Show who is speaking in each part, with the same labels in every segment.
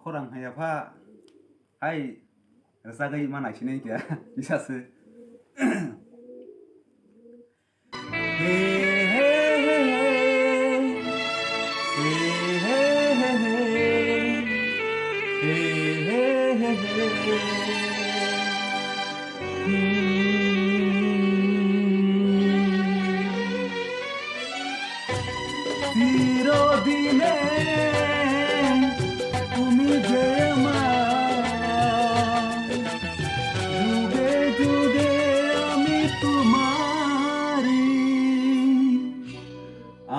Speaker 1: খরাং হাইয়াফা high জাগাই मानायसिनै क्या बिसासो हे हे हे हे हे हे हे চিরদিনে তুমি যে আমার যুগে যুগে আমি তোমারি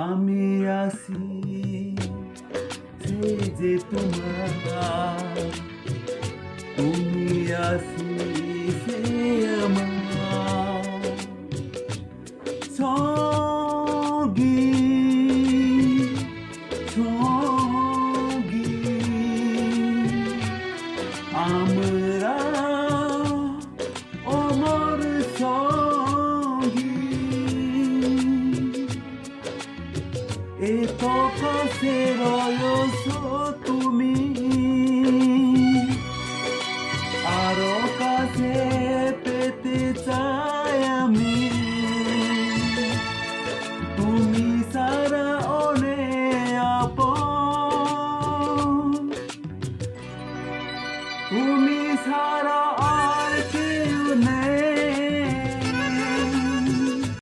Speaker 1: আমি আছি সেই যে তোমার তুমি আছি সে আমার সঙ্গী সঙ্গী আমরা অমর সঙ্গী এত কাছে রয়েছ তুমি আরো কাছে পেতে চাই